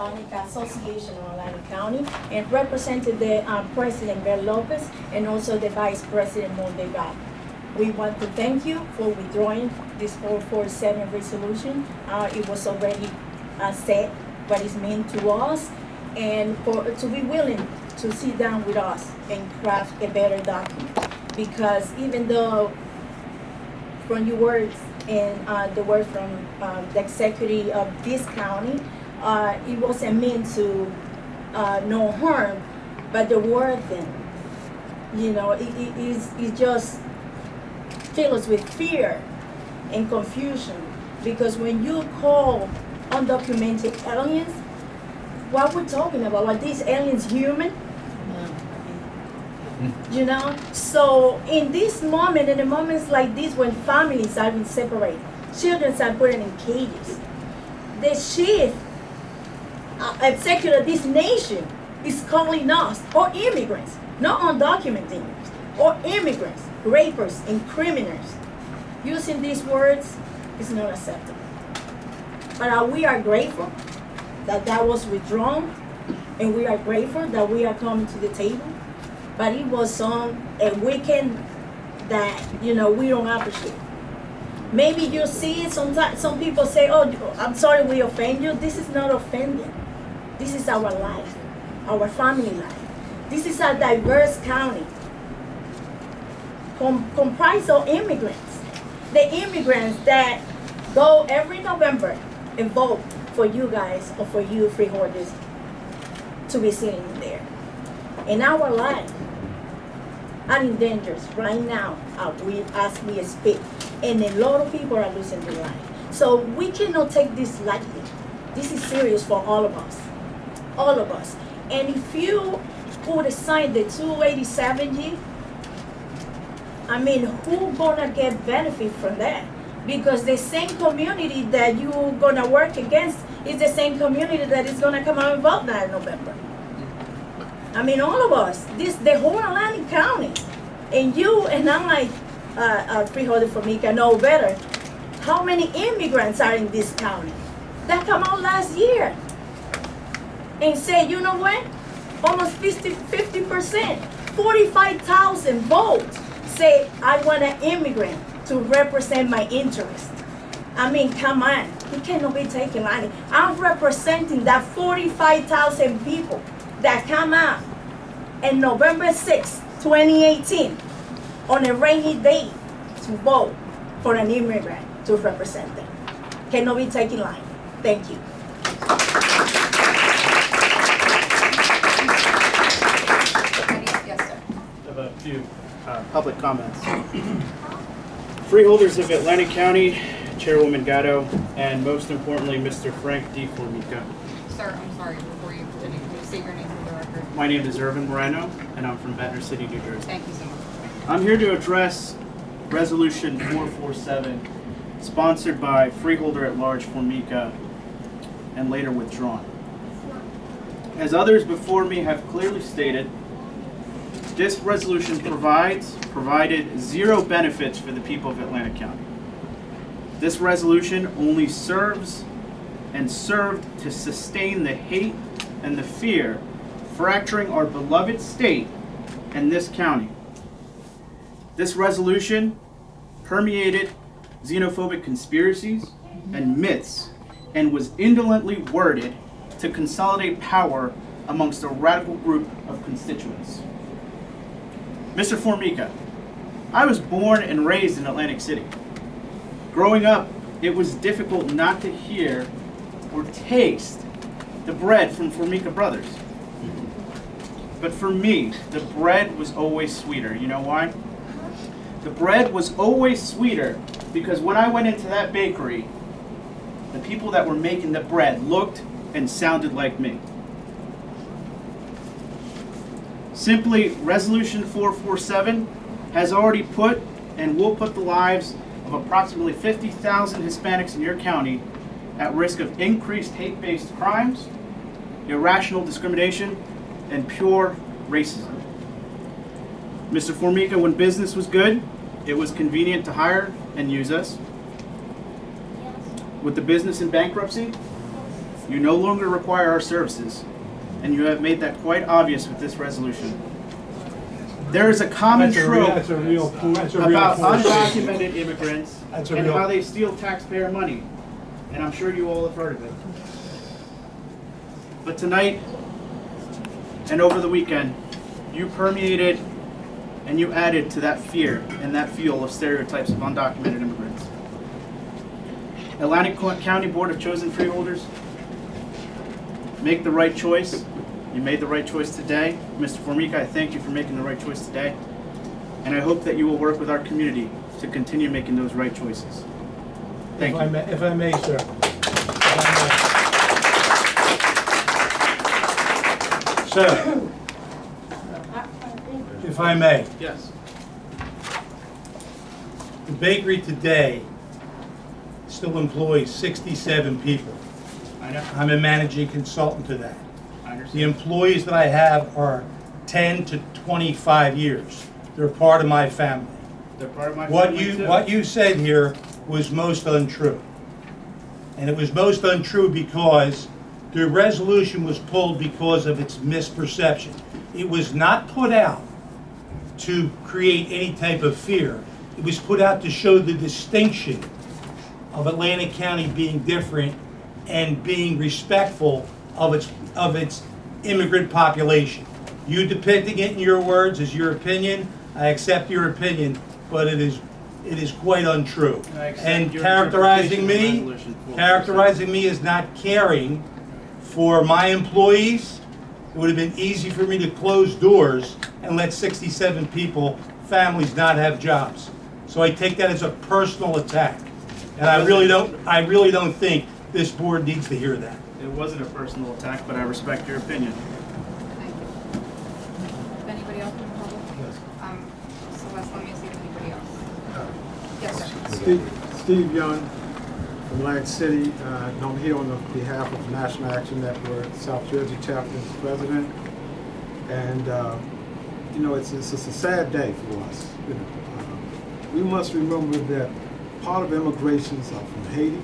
Hispanic Association of Atlantic County and represented the President Bel Lopez and also the Vice President Mondegal. We want to thank you for withdrawing this 447 resolution. It was already said what is meant to us, and to be willing to sit down with us and craft a better document. Because even though from your words and the word from the executive of this county, it wasn't meant to no harm, but the word then, it just fills us with fear and confusion. Because when you call undocumented aliens, what we're talking about, are these aliens human? So in this moment, in the moments like this when families are being separated, children are put in cages, the chief executive of this nation is calling us, or immigrants, not undocumented immigrants, or immigrants, rapers and criminals. Using these words is not acceptable. But we are grateful that that was withdrawn, and we are grateful that we are coming to the table. But it was on a weekend that, we don't appreciate. Maybe you see it sometimes, some people say, oh, I'm sorry we offend you. This is not offending. This is our life, our family life. This is a diverse county comprised of immigrants. The immigrants that go every November and vote for you guys or for you freeholders to be sitting there. In our life are in danger right now as we speak, and a lot of people are losing their life. So we cannot take this lightly. This is serious for all of us, all of us. And if you put aside the 287G, who gonna get benefit from that? Because the same community that you're gonna work against is the same community that is gonna come out and vote that in November. All of us, the whole Atlantic County, and you and I, Freeholder Formica, know better how many immigrants are in this county that come out last year and say, you know what, almost 50%, 45,000 votes say, I want an immigrant to represent my interest. Come on, it cannot be taken lightly. I'm representing that 45,000 people that come out on November 6, 2018, on a rainy day to vote for an immigrant to represent them. Cannot be taken lightly. Thank you. Yes, sir. I have a few public comments. Freeholders of Atlantic County, Chairwoman Gatto, and most importantly, Mr. Frank D. Formica. Sir, I'm sorry, before you continue, can you state your name for the record? My name is Irvin Moreno, and I'm from Ventnor City, New Jersey. Thank you so much. I'm here to address Resolution 447, sponsored by Freeholder at Large Formica, and later withdrawn. As others before me have clearly stated, this resolution provided zero benefits for the people of Atlantic County. This resolution only serves and served to sustain the hate and the fear fracturing our beloved state and this county. This resolution permeated xenophobic conspiracies and myths and was indolently worded to consolidate power amongst a radical group of constituents. Mr. Formica, I was born and raised in Atlantic City. Growing up, it was difficult not to hear or taste the bread from Formica Brothers. But for me, the bread was always sweeter. You know why? The bread was always sweeter because when I went into that bakery, the people that were making the bread looked and sounded like me. Simply, Resolution 447 has already put and will put the lives of approximately 50,000 Hispanics in your county at risk of increased hate-based crimes, irrational discrimination, and pure racism. Mr. Formica, when business was good, it was convenient to hire and use us. With the business in bankruptcy, You no longer require our services, and you have made that quite obvious with this resolution. There is a common trope That's a real about force. undocumented immigrants That's a and real- how they steal taxpayer money. And I'm sure you all have heard of it. But tonight and over the weekend, you permeated and you added to that fear and that fuel of stereotypes of undocumented immigrants. Atlantic County Board of Chosen Freeholders, make the right choice. You made the right choice today. Mr. Formica, I thank you for making the right choice today. And I hope that you will work with our community to continue making those right choices. Thank you. If I may, sir. Sir, if I may, Yes. the bakery today still employs 67 people. I know. I'm a managing consultant to that. I The understand. employees that I have are 10 to 25 years. They're part of my family. They're part of my What family too. what you said here was most untrue. And it was most untrue because the resolution was pulled because of its misperception. It was not put out to create any type of fear. It was put out to show the distinction of Atlantic County being different and being respectful of its immigrant population. You depicting it in your words is your opinion. I accept your opinion, but it is quite untrue. I accept And your characterizing interpretation of me, resolution 447. characterizing me as not caring for my employees, it would have been easy for me to close doors and let 67 people, families not have jobs. So I take that as a personal attack. And I really don't think this board needs to hear that. It wasn't a personal attack, but I respect your opinion. Thank you. Anybody else in the public? Celeste, let me see if anybody else. Yes, sir. Steve Young from Atlantic City. I'm here on behalf of National Action Network, South Jersey Chapter's president. And, it's a sad day for us. We must remember that part of immigrations are from Haiti,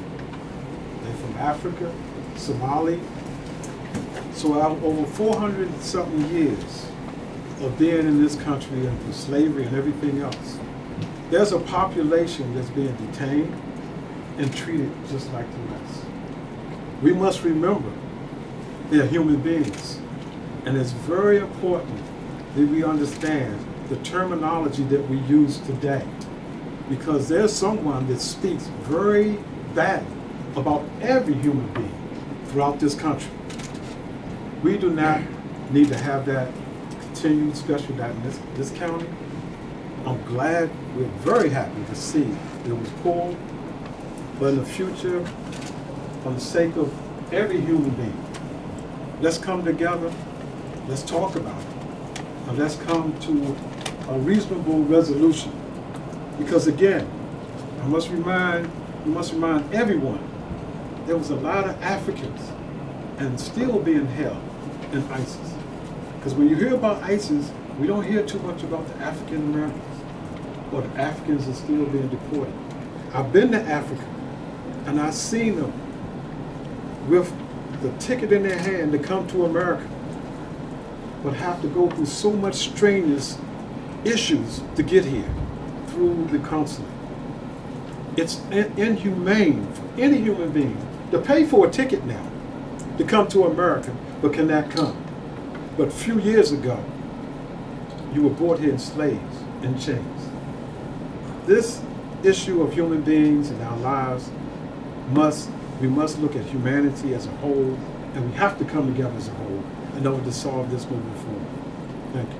they're from Africa, Somali. So over 400-something years of being in this country and through slavery and everything else, there's a population that's being detained and treated just like the rest. We must remember they're human beings. And it's very important that we understand the terminology that we use today. Because there's someone that speaks very badly about every human being throughout this country. We do not need to have that continued, especially that in this county. I'm glad, we're very happy to see that it was pulled, but in the future, for the sake of every human being, let's come together, let's talk about it, and let's come to a reasonable resolution. Because again, we must remind everyone, there was a lot of Africans and still being held in ISIS. Because when you hear about ISIS, we don't hear too much about the African Americans, or the Africans are still being deported. I've been to Africa, and I've seen them with the ticket in their hand to come to America, but have to go through so much strenuous issues to get here through the consulate. It's inhumane for any human being to pay for a ticket now to come to America, but cannot come. But a few years ago, you were brought here in slaves and chains. This issue of human beings and our lives, we must look at humanity as a whole, and we have to come together as a whole in order to solve this moving forward. Thank you.